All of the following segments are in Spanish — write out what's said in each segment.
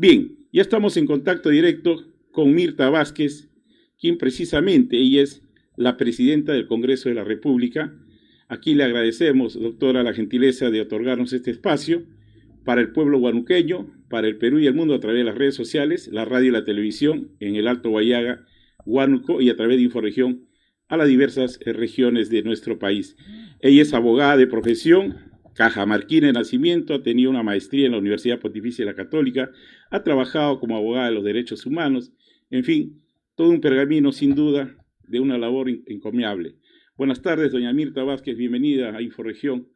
Bien, ya estamos en contacto directo con Mirta Vázquez, quien precisamente ella es la presidenta del Congreso de la República. Aquí le agradecemos, doctora, la gentileza de otorgarnos este espacio para el pueblo huanuqueño, para el Perú y el mundo a través de las redes sociales, la radio y la televisión en el Alto Huallaga, Huánuco y a través de Inforegión a las diversas regiones de nuestro país. Ella es abogada de profesión, cajamarquina de nacimiento, ha tenido una maestría en la Universidad Pontificia de la Católica, ha trabajado como abogada de los derechos humanos, en fin, todo un pergamino sin duda de una labor encomiable. Buenas tardes, doña Mirta Vázquez, bienvenida a Inforegión.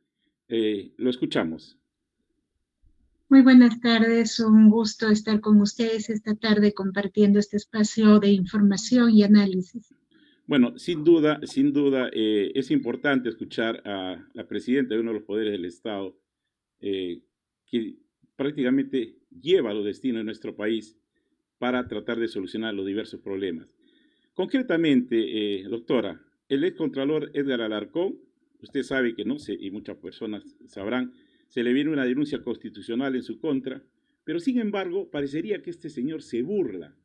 Lo escuchamos. Muy buenas tardes, un gusto estar con ustedes esta tarde compartiendo este espacio de información y análisis. Bueno, sin duda, es importante escuchar a la presidenta de uno de los poderes del Estado que prácticamente lleva los destinos de nuestro país para tratar de solucionar los diversos problemas. Concretamente, doctora, el excontralor Edgar Alarcón, usted sabe que no sé, y muchas personas sabrán, se le viene una denuncia constitucional en su contra, pero sin embargo parecería que este señor se burla.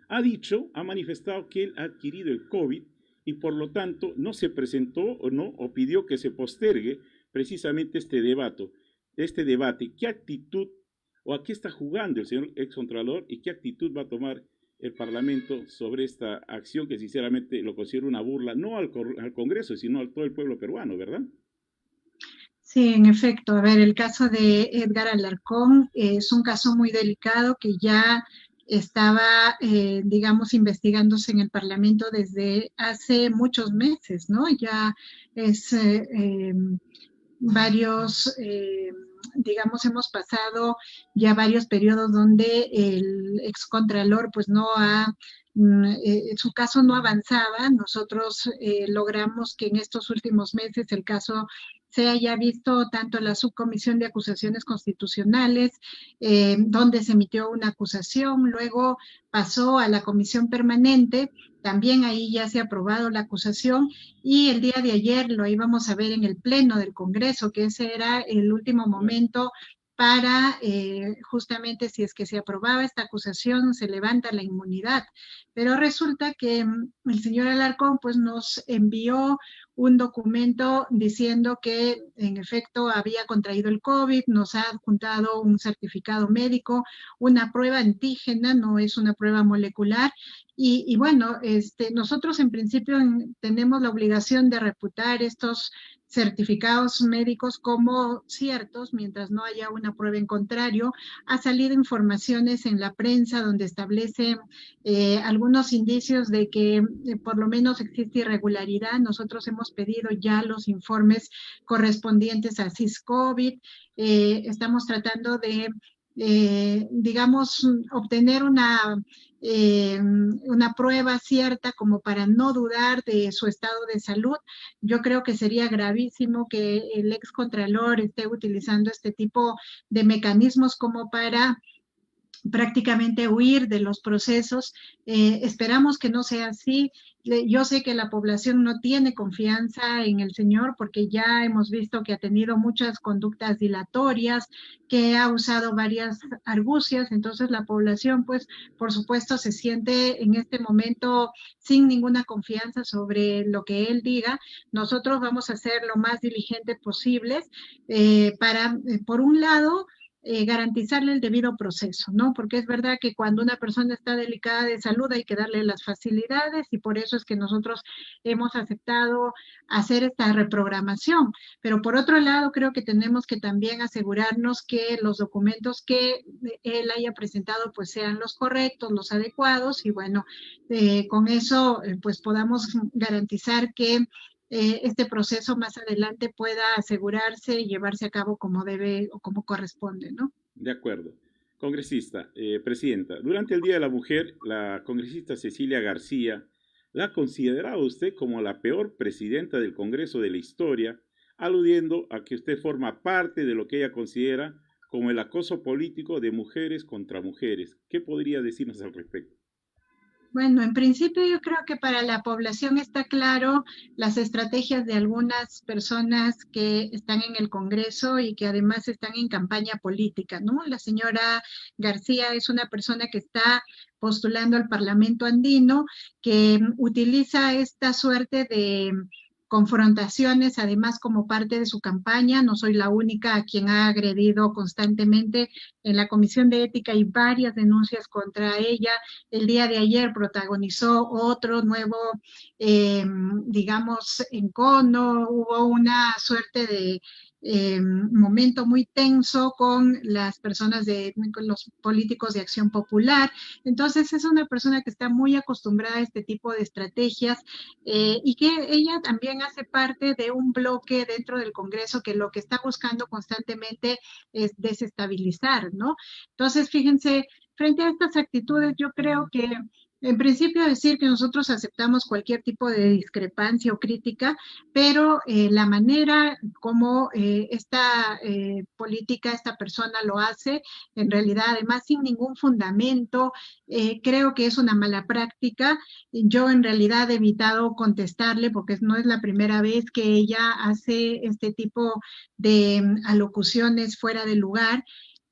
Ha manifestado que él ha adquirido el COVID y por lo tanto no se presentó o pidió que se postergue precisamente este debate. ¿Qué actitud o a qué está jugando el señor excontralor y qué actitud va a tomar el Parlamento sobre esta acción que sinceramente lo considero una burla, no al Congreso, sino a todo el pueblo peruano, ¿verdad? Sí, en efecto. A ver, el caso de Edgar Alarcón es un caso muy delicado que ya estaba, digamos, investigándose en el Parlamento desde hace muchos meses, ¿no? Ya es varios, digamos, hemos pasado ya varios periodos donde el excontralor pues no ha, su caso no avanzaba. Nosotros logramos que en estos últimos meses el caso se haya visto tanto en la subcomisión de acusaciones constitucionales, donde se emitió una acusación, luego pasó a la comisión permanente, también ahí ya se ha aprobado la acusación y el día de ayer lo íbamos a ver en el Pleno del Congreso, que ese era el último momento para justamente si es que se aprobaba esta acusación, se levanta la inmunidad. Pero resulta que el señor Alarcón pues nos envió un documento diciendo que en efecto había contraído el COVID, nos ha adjuntado un certificado médico, una prueba antígena, no es una prueba molecular, y bueno, nosotros en principio tenemos la obligación de reputar estos certificados médicos como ciertos mientras no haya una prueba en contrario. Ha salido informaciones en la prensa donde establece algunos indicios de que por lo menos existe irregularidad. Nosotros hemos pedido ya los informes correspondientes a SIS-COVID. Estamos tratando de digamos, obtener una prueba cierta como para no dudar de su estado de salud. Yo creo que sería gravísimo que el excontralor esté utilizando este tipo de mecanismos como para prácticamente huir de los procesos. Esperamos que no sea así. Yo sé que la población no tiene confianza en el señor porque ya hemos visto que ha tenido muchas conductas dilatorias, que ha usado varias argucias, entonces la población pues por supuesto se siente en este momento sin ninguna confianza sobre lo que él diga. Nosotros vamos a hacer lo más diligente posible para, por un lado, garantizarle el debido proceso, ¿no? Porque es verdad que cuando una persona está delicada de salud hay que darle las facilidades y por eso es que nosotros hemos aceptado hacer esta reprogramación. Pero por otro lado, creo que tenemos que también asegurarnos que los documentos que él haya presentado pues sean los correctos, los adecuados y bueno, con eso pues podamos garantizar que este proceso más adelante pueda asegurarse y llevarse a cabo como debe o como corresponde, ¿no? De acuerdo. Congresista, presidenta, durante el Día de la Mujer, la congresista Cecilia García la ha considerado usted como la peor presidenta del Congreso de la historia, aludiendo a que usted forma parte de lo que ella considera como el acoso político de mujeres contra mujeres. ¿Qué podría decirnos al respecto? Bueno, en principio yo creo que para la población está claro las estrategias de algunas personas que están en el Congreso y que además están en campaña política, ¿no? La señora García es una persona que está postulando al Parlamento andino, que utiliza esta suerte de confrontaciones, además como parte de su campaña. No soy la única a quien ha agredido constantemente. En la Comisión de Ética hay varias denuncias contra ella. El día de ayer protagonizó otro nuevo, digamos, encono, hubo una suerte de momento muy tenso con las personas con los políticos de Acción Popular. Entonces es una persona que está muy acostumbrada a este tipo de estrategias y que ella también hace parte de un bloque dentro del Congreso que lo que está buscando constantemente es desestabilizar, ¿no? Entonces, fíjense, frente a estas actitudes, yo creo que en principio decir que nosotros aceptamos cualquier tipo de discrepancia o crítica, pero la manera como esta política, esta persona lo hace, en realidad además sin ningún fundamento, creo que es una mala práctica. Yo en realidad he evitado contestarle porque no es la primera vez que ella hace este tipo de alocuciones fuera de lugar,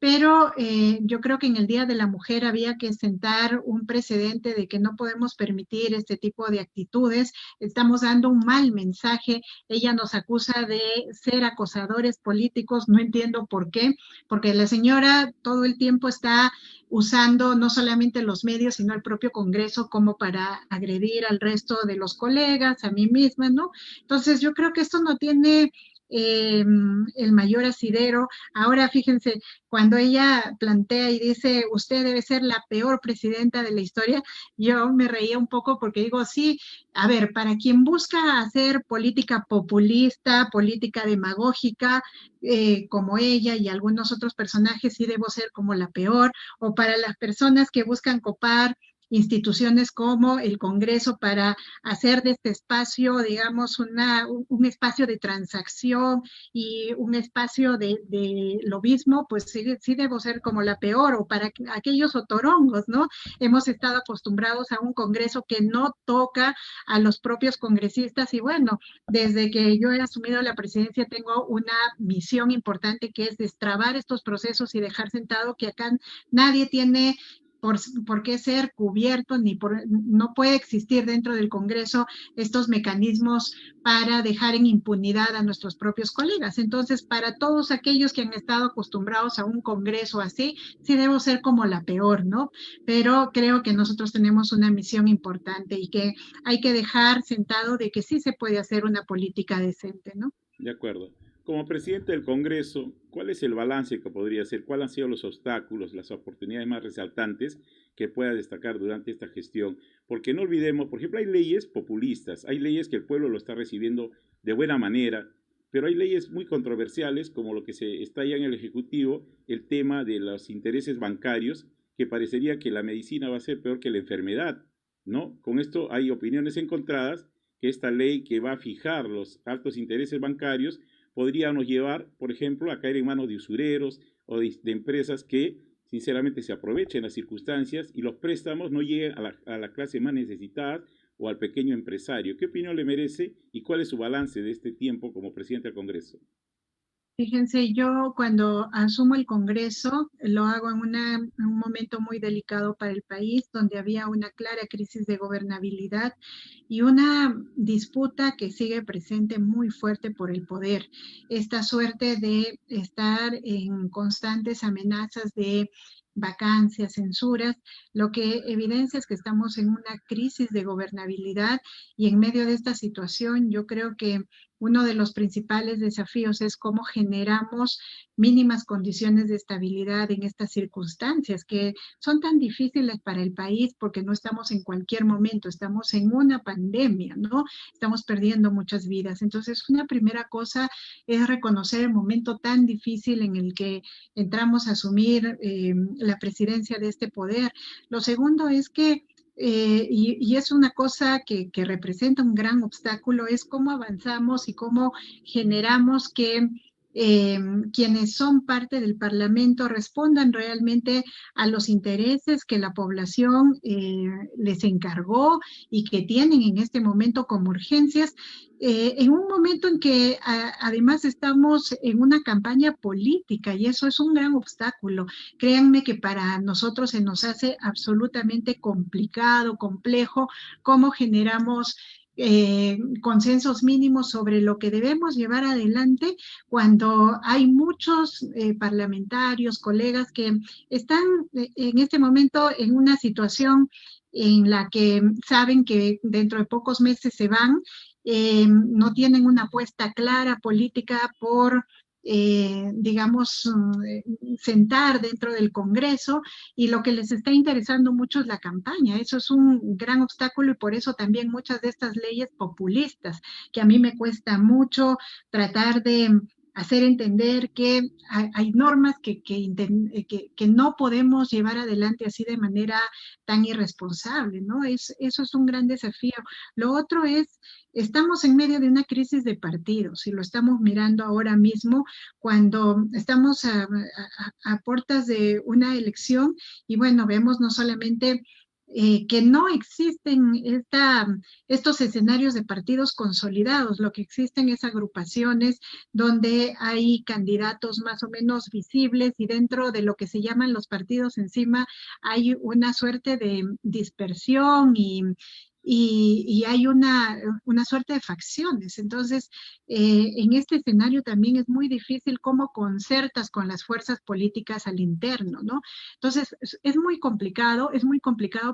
pero yo creo que en el Día de la Mujer había que sentar un precedente de que no podemos permitir este tipo de actitudes. Estamos dando un mal mensaje. Ella nos acusa de ser acosadores políticos. No entiendo por qué, porque la señora todo el tiempo está usando no solamente los medios, sino el propio Congreso como para agredir al resto de los colegas, a mí misma, ¿no? Entonces yo creo que esto no tiene el mayor asidero. Ahora fíjense, cuando ella plantea y dice, usted debe ser la peor presidenta de la historia, yo me reía un poco porque digo, sí, a ver, para quien busca hacer política populista, política demagógica, como ella y algunos otros personajes, sí debo ser como la peor, o para las personas que buscan copar instituciones como el Congreso para hacer de este espacio, digamos, un espacio de transacción y un espacio de lobismo, pues sí, sí debo ser como la peor, o para aquellos otorongos, ¿no? Hemos estado acostumbrados a un Congreso que no toca a los propios congresistas y bueno, desde que yo he asumido la presidencia tengo una misión importante que es destrabar estos procesos y dejar sentado que acá nadie tiene por qué ser cubierto, no puede existir dentro del Congreso estos mecanismos para dejar en impunidad a nuestros propios colegas. Entonces, para todos aquellos que han estado acostumbrados a un Congreso así, sí debo ser como la peor, ¿no? Pero creo que nosotros tenemos una misión importante y que hay que dejar sentado de que sí se puede hacer una política decente, ¿no? De acuerdo. Como presidente del Congreso, ¿cuál es el balance que podría hacer? ¿Cuáles han sido los obstáculos, las oportunidades más resaltantes que pueda destacar durante esta gestión? Porque no olvidemos, por ejemplo, hay leyes populistas, hay leyes que el pueblo lo está recibiendo de buena manera, pero hay leyes muy controversiales, como lo que se está ya en el Ejecutivo, el tema de los intereses bancarios, que parecería que la medicina va a ser peor que la enfermedad, ¿no? Con esto hay opiniones encontradas, que esta ley que va a fijar los altos intereses bancarios podría nos llevar, por ejemplo, a caer en manos de usureros o de empresas que sinceramente se aprovechen las circunstancias y los préstamos no lleguen a la clase más necesitada o al pequeño empresario. ¿Qué opinión le merece y cuál es su balance de este tiempo como presidente del Congreso? Fíjense, yo cuando asumo el Congreso lo hago en un momento muy delicado para el país, donde había una clara crisis de gobernabilidad y una disputa que sigue presente muy fuerte por el poder. Esta suerte de estar en constantes amenazas de vacancias, censuras, lo que evidencia es que estamos en una crisis de gobernabilidad y en medio de esta situación yo creo que uno de los principales desafíos es cómo generamos mínimas condiciones de estabilidad en estas circunstancias que son tan difíciles para el país porque no estamos en cualquier momento, estamos en una pandemia, ¿no? Estamos perdiendo muchas vidas. Entonces, una primera cosa es reconocer el momento tan difícil en el que entramos a asumir la presidencia de este poder. Lo segundo es que y es una cosa que representa un gran obstáculo, es cómo avanzamos y cómo generamos que quienes son parte del Parlamento respondan realmente a los intereses que la población les encargó y que tienen en este momento como urgencias, en un momento en que además estamos en una campaña política y eso es un gran obstáculo. Créanme que para nosotros se nos hace absolutamente complicado, complejo, cómo generamos consensos mínimos sobre lo que debemos llevar adelante cuando hay muchos parlamentarios, colegas que están en este momento en una situación en la que saben que dentro de pocos meses se van, no tienen una apuesta clara política por digamos, sentar dentro del Congreso y lo que les está interesando mucho es la campaña. Eso es un gran obstáculo y por eso también muchas de estas leyes populistas, que a mí me cuesta mucho tratar de hacer entender que hay normas que no podemos llevar adelante así de manera tan irresponsable, ¿no? Eso es un gran desafío. Lo otro es, estamos en medio de una crisis de partidos y lo estamos mirando ahora mismo cuando estamos a puertas de una elección y bueno, vemos no solamente que no existen estos escenarios de partidos consolidados, lo que existen es agrupaciones donde hay candidatos más o menos visibles y dentro de lo que se llaman los partidos encima hay una suerte de dispersión y hay una suerte de facciones. Entonces, en este escenario también es muy difícil cómo concertas con las fuerzas políticas al interno, ¿no? Entonces, es muy complicado,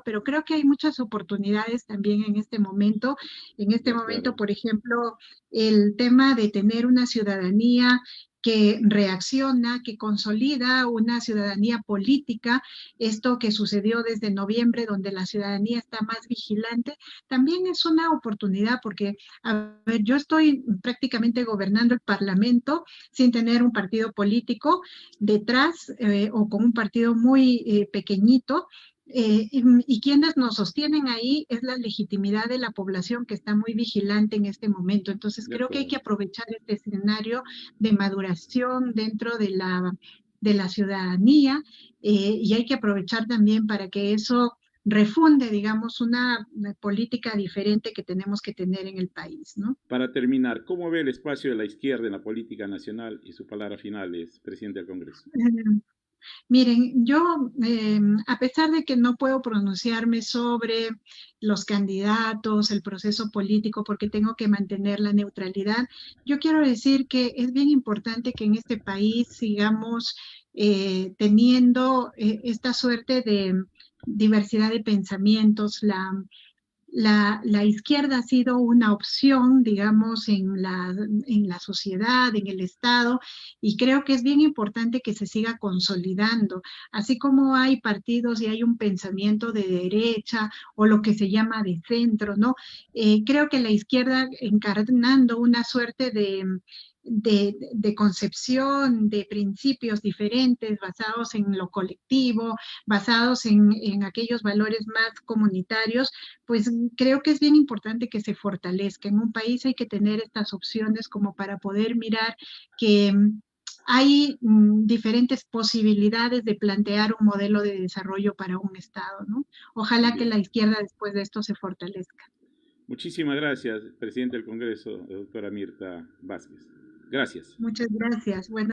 pero creo que hay muchas oportunidades también en este momento. En este De momento, acuerdo. por ejemplo, el tema de tener una ciudadanía que reacciona, que consolida una ciudadanía política, esto que sucedió desde noviembre, donde la ciudadanía está más vigilante, también es una oportunidad porque, a ver, yo estoy prácticamente gobernando el Parlamento sin tener un partido político detrás o con un partido muy pequeñito. Y quienes nos sostienen ahí es la legitimidad de la población que está muy vigilante en este momento. Entonces, De creo que hay que acuerdo. aprovechar este escenario de maduración dentro de la ciudadanía y hay que aprovechar también para que eso refunde, digamos, una política diferente que tenemos que tener en el país, ¿no? Para terminar, ¿cómo ve el espacio de la izquierda en la política nacional? Y su palabra final es presidente del Congreso. Miren, yo, a pesar de que no puedo pronunciarme sobre los candidatos, el proceso político, porque tengo que mantener la neutralidad, yo quiero decir que es bien importante que en este país sigamos teniendo esta suerte de diversidad de pensamientos, la izquierda ha sido una opción, digamos, en la sociedad, en el Estado, y creo que es bien importante que se siga consolidando. Así como hay partidos y hay un pensamiento de derecha o lo que se llama de centro, ¿no? Creo que la izquierda encarnando una suerte de concepción, de principios diferentes basados en lo colectivo, basados en aquellos valores más comunitarios, pues creo que es bien importante que se fortalezca. En un país hay que tener estas opciones como para poder mirar que hay diferentes posibilidades de plantear un modelo de desarrollo para un Estado, ¿no? Ojalá que Bien. la izquierda después de esto se fortalezca. Muchísimas gracias, presidente del Congreso, doctora Mirta Vázquez. Gracias. Muchas gracias. Bueno.